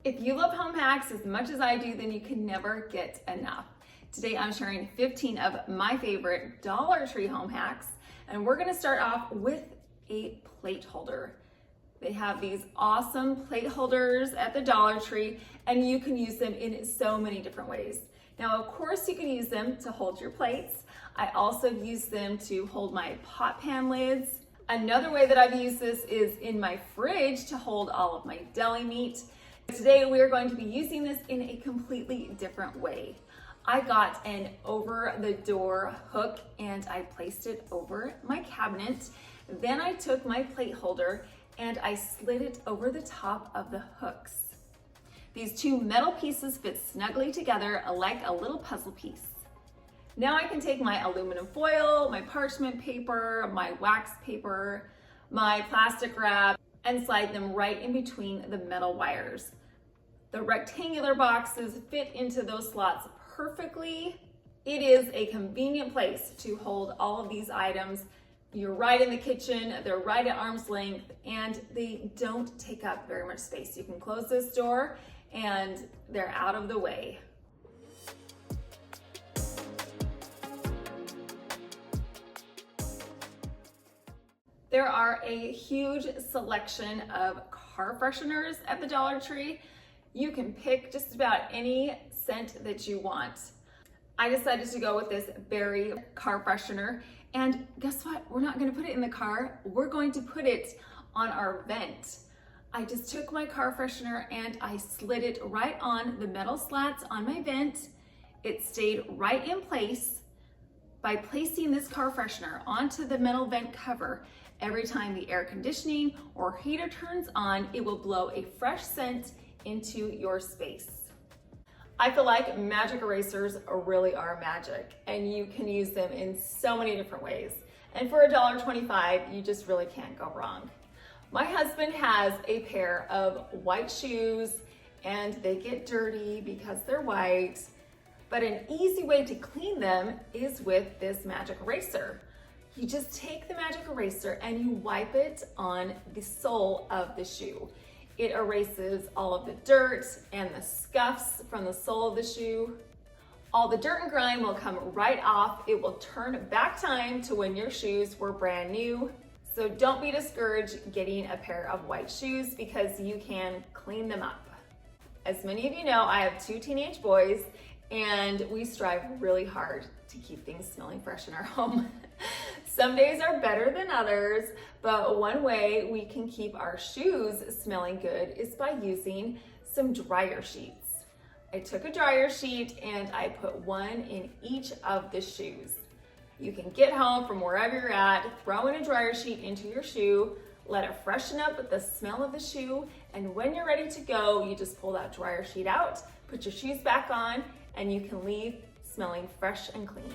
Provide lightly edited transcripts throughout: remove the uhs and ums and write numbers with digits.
If you love home hacks as much as I do, then you can never get enough. Today I'm sharing 15 of my favorite Dollar Tree home hacks, and we're gonna start off with a plate holder. They have these awesome plate holders at the Dollar Tree, and you can use them in so many different ways. Now, of course, you can use them to hold your plates. I also use them to hold my pot pan lids. Another way that I've used this is in my fridge to hold all of my deli meat. Today, we are going to be using this in a completely different way. I got an over-the-door hook and I placed it over my cabinet. Then I took my plate holder and I slid it over the top of the hooks. These two metal pieces fit snugly together like a little puzzle piece. Now I can take my aluminum foil, my parchment paper, my wax paper, my plastic wrap, and slide them right in between the metal wires. The rectangular boxes fit into those slots perfectly. It is a convenient place to hold all of these items. You're right in the kitchen, they're right at arm's length, and they don't take up very much space. You can close this door and they're out of the way. There are a huge selection of car fresheners at the Dollar Tree. You can pick just about any scent that you want. I decided to go with this berry car freshener, and guess what? We're not gonna put it in the car, we're going to put it on our vent. I just took my car freshener and I slid it right on the metal slats on my vent. It stayed right in place. By placing this car freshener onto the metal vent cover, every time the air conditioning or heater turns on, it will blow a fresh scent into your space. I feel like magic erasers really are magic, and you can use them in so many different ways. And for $1.25, you just really can't go wrong. My husband has a pair of white shoes, and they get dirty because they're white, but an easy way to clean them is with this magic eraser. You just take the magic eraser and you wipe it on the sole of the shoe. It erases all of the dirt and the scuffs from the sole of the shoe. All the dirt and grime will come right off. It will turn back time to when your shoes were brand new. So don't be discouraged getting a pair of white shoes because you can clean them up. As many of you know, I have 2 teenage boys and we strive really hard to keep things smelling fresh in our home. Some days are better than others, but one way we can keep our shoes smelling good is by using some dryer sheets. I took a dryer sheet and I put one in each of the shoes. You can get home from wherever you're at, throw in a dryer sheet into your shoe, let it freshen up with the smell of the shoe, and when you're ready to go, you just pull that dryer sheet out, put your shoes back on, and you can leave smelling fresh and clean.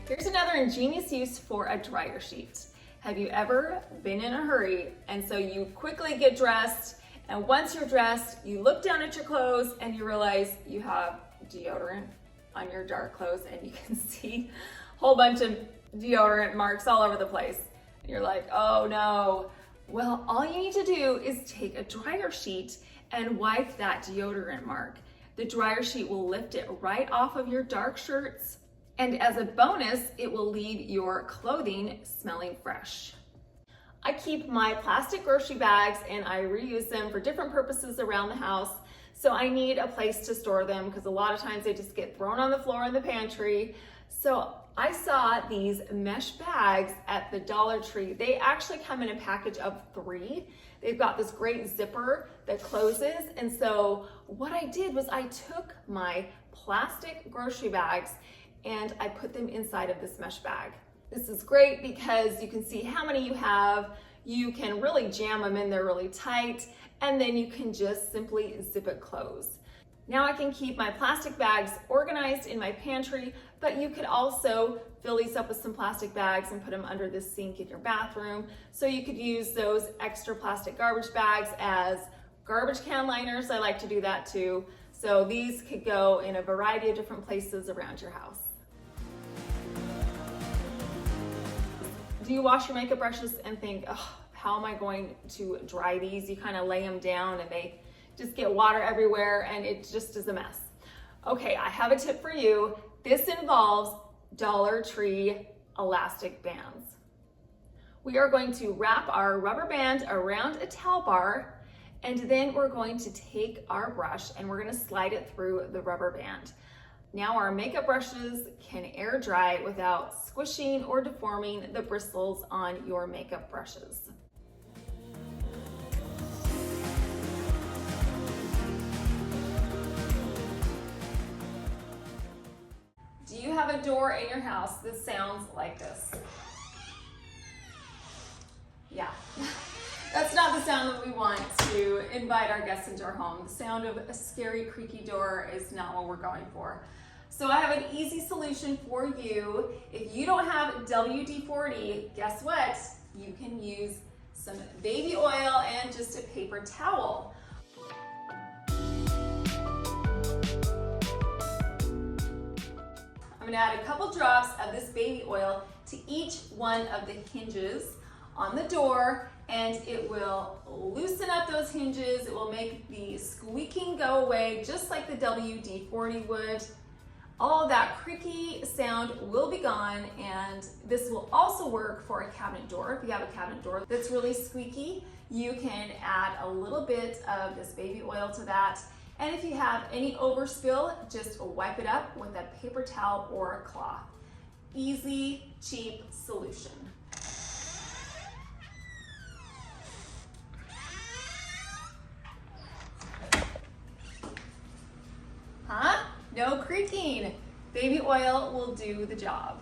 Here's another ingenious use for a dryer sheet. Have you ever been in a hurry and so you quickly get dressed, and once you're dressed, you look down at your clothes and you realize you have deodorant on your dark clothes and you can see a whole bunch of deodorant marks all over the place. And you're like, oh no. Well, all you need to do is take a dryer sheet and wipe that deodorant mark. The dryer sheet will lift it right off of your dark shirts, and as a bonus, it will leave your clothing smelling fresh. I keep my plastic grocery bags and I reuse them for different purposes around the house. So I need a place to store them because a lot of times they just get thrown on the floor in the pantry. So I saw these mesh bags at the Dollar Tree. They actually come in a package of 3. They've got this great zipper that closes. And so what I did was I took my plastic grocery bags and I put them inside of this mesh bag. This is great because you can see how many you have. You can really jam them in there really tight, and then you can just simply zip it closed. Now I can keep my plastic bags organized in my pantry, but you could also fill these up with some plastic bags and put them under the sink in your bathroom. So you could use those extra plastic garbage bags as garbage can liners. I like to do that too. So these could go in a variety of different places around your house. Do you wash your makeup brushes and think, oh, I how am I going to dry these? You kind of lay them down and they just get water everywhere and it just is a mess. Okay, I have a tip for you. This involves Dollar Tree elastic bands. We are going to wrap our rubber band around a towel bar, and then we're going to take our brush and we're going to slide it through the rubber band. Now our makeup brushes can air dry without squishing or deforming the bristles on your makeup brushes. Do you have a door in your house that sounds like this? Yeah, that's not the sound that we want to invite our guests into our home. The sound of a scary, creaky door is not what we're going for. So I have an easy solution for you. If you don't have WD-40, guess what? You can use some baby oil and just a paper towel. I'm gonna add a couple drops of this baby oil to each one of the hinges on the door, and it will loosen up those hinges. It will make the squeaking go away just like the WD-40 would. All that creaky sound will be gone, and this will also work for a cabinet door. If you have a cabinet door that's really squeaky, you can add a little bit of this baby oil to that. And if you have any overspill, just wipe it up with a paper towel or a cloth. Easy, cheap solution. Huh? No creaking. Baby oil will do the job.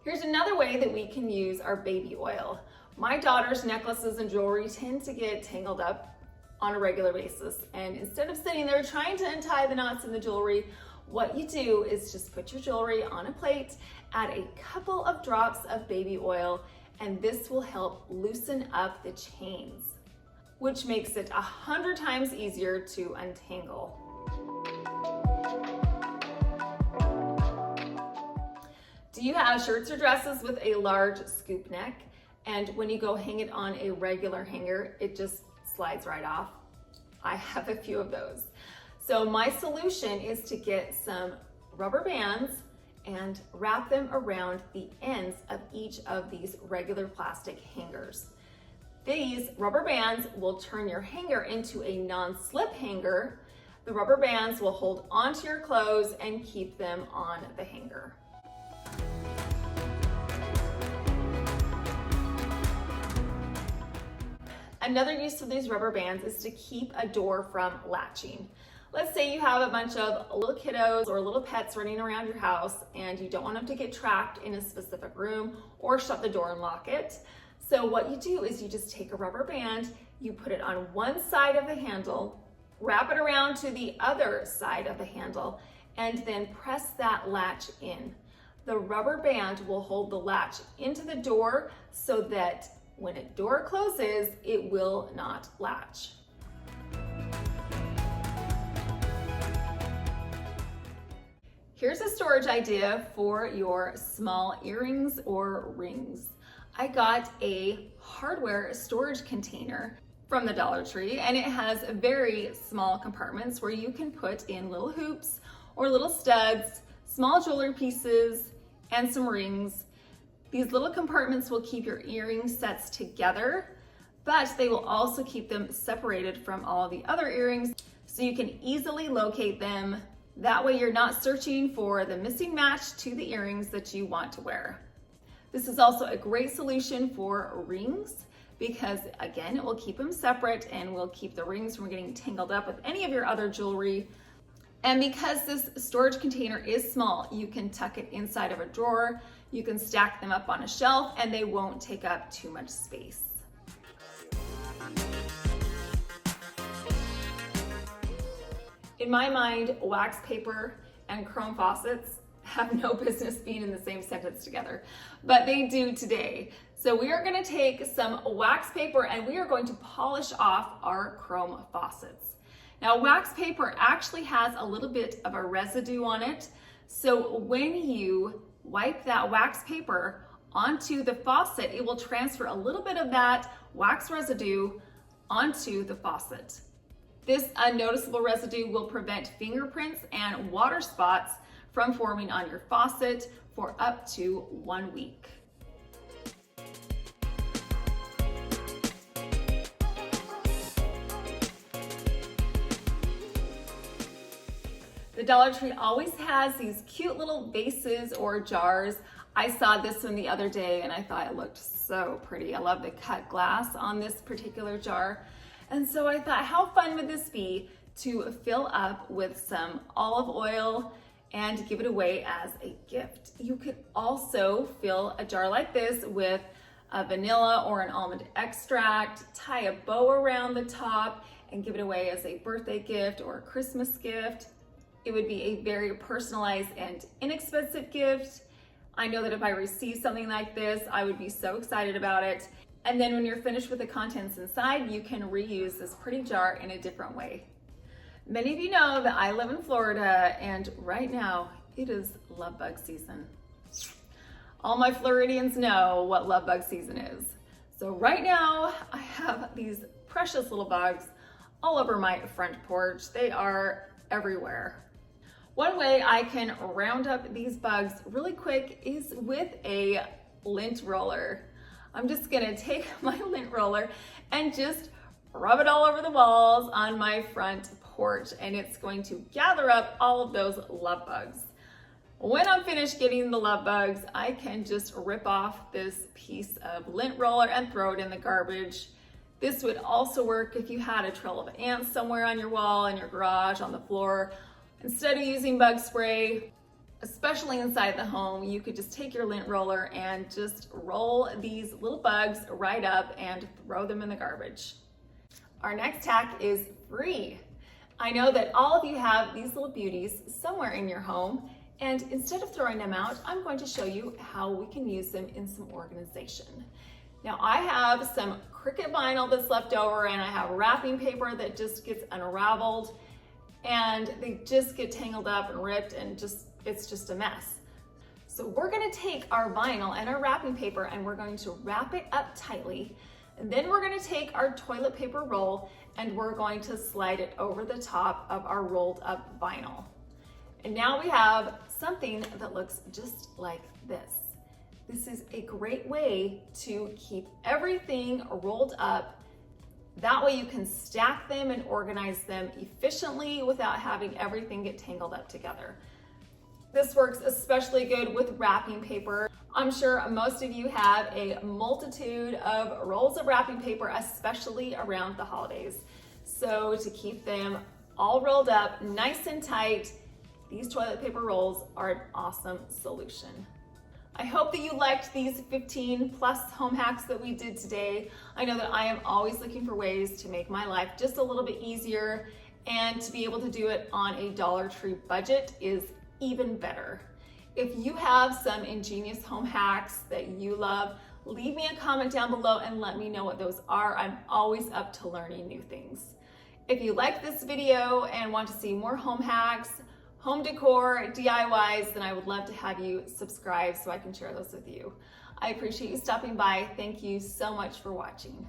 Here's another way that we can use our baby oil. My daughter's necklaces and jewelry tend to get tangled up on a regular basis. And instead of sitting there trying to untie the knots in the jewelry, what you do is just put your jewelry on a plate, add a couple of drops of baby oil, and this will help loosen up the chains, which makes it 100 times easier to untangle. Do you have shirts or dresses with a large scoop neck, and when you go hang it on a regular hanger, it just slides right off? I have a few of those. So my solution is to get some rubber bands and wrap them around the ends of each of these regular plastic hangers. These rubber bands will turn your hanger into a non-slip hanger. The rubber bands will hold onto your clothes and keep them on the hanger. Another use of these rubber bands is to keep a door from latching. Let's say you have a bunch of little kiddos or little pets running around your house and you don't want them to get trapped in a specific room or shut the door and lock it. So what you do is you just take a rubber band, you put it on one side of the handle, wrap it around to the other side of the handle, and then press that latch in. The rubber band will hold the latch into the door so that when a door closes, it will not latch. Here's a storage idea for your small earrings or rings. I got a hardware storage container from the Dollar Tree, and it has very small compartments where you can put in little hoops or little studs, small jewelry pieces, and some rings. These little compartments will keep your earring sets together, but they will also keep them separated from all the other earrings so you can easily locate them. That way you're not searching for the missing match to the earrings that you want to wear. This is also a great solution for rings because, again, it will keep them separate and will keep the rings from getting tangled up with any of your other jewelry. And because this storage container is small, you can tuck it inside of a drawer, you can stack them up on a shelf, and they won't take up too much space. In my mind, wax paper and chrome faucets have no business being in the same sentence together, but they do today. So we are going to take some wax paper and we are going to polish off our chrome faucets. Now, wax paper actually has a little bit of a residue on it. So when you wipe that wax paper onto the faucet, it will transfer a little bit of that wax residue onto the faucet. This unnoticeable residue will prevent fingerprints and water spots from forming on your faucet for up to 1 week. The Dollar Tree always has these cute little vases or jars. I saw this one the other day and I thought it looked so pretty. I love the cut glass on this particular jar. And so I thought, how fun would this be to fill up with some olive oil and give it away as a gift. You could also fill a jar like this with a vanilla or an almond extract, tie a bow around the top, and give it away as a birthday gift or a Christmas gift. It would be a very personalized and inexpensive gift. I know that if I receive something like this, I would be so excited about it. And then when you're finished with the contents inside, you can reuse this pretty jar in a different way. Many of you know that I live in Florida, and right now it is love bug season. All my Floridians know what love bug season is. So right now I have these precious little bugs all over my front porch. They are everywhere. One way I can round up these bugs really quick is with a lint roller. I'm just gonna take my lint roller and just rub it all over the walls on my front porch, and it's going to gather up all of those love bugs. When I'm finished getting the love bugs, I can just rip off this piece of lint roller and throw it in the garbage. This would also work if you had a trail of ants somewhere on your wall, in your garage, on the floor. Instead of using bug spray, especially inside the home, you could just take your lint roller and just roll these little bugs right up and throw them in the garbage. Our next hack is free. I know that all of you have these little beauties somewhere in your home, and instead of throwing them out, I'm going to show you how we can use them in some organization. Now I have some Cricut vinyl that's left over, and I have wrapping paper that just gets unraveled, and they just get tangled up and ripped, and it's just a mess. So we're gonna take our vinyl and our wrapping paper and we're going to wrap it up tightly. And then we're gonna take our toilet paper roll and we're going to slide it over the top of our rolled up vinyl. And now we have something that looks just like this. This is a great way to keep everything rolled up. That way you can stack them and organize them efficiently without having everything get tangled up together. This works especially good with wrapping paper. I'm sure most of you have a multitude of rolls of wrapping paper, especially around the holidays. So to keep them all rolled up nice and tight, these toilet paper rolls are an awesome solution. I hope that you liked these 15 plus home hacks that we did today. I know that I am always looking for ways to make my life just a little bit easier, and to be able to do it on a Dollar Tree budget is even better. If you have some ingenious home hacks that you love, leave me a comment down below and let me know what those are. I'm always up to learning new things. If you like this video and want to see more home hacks, home decor, DIYs, then I would love to have you subscribe so I can share those with you. I appreciate you stopping by. Thank you so much for watching.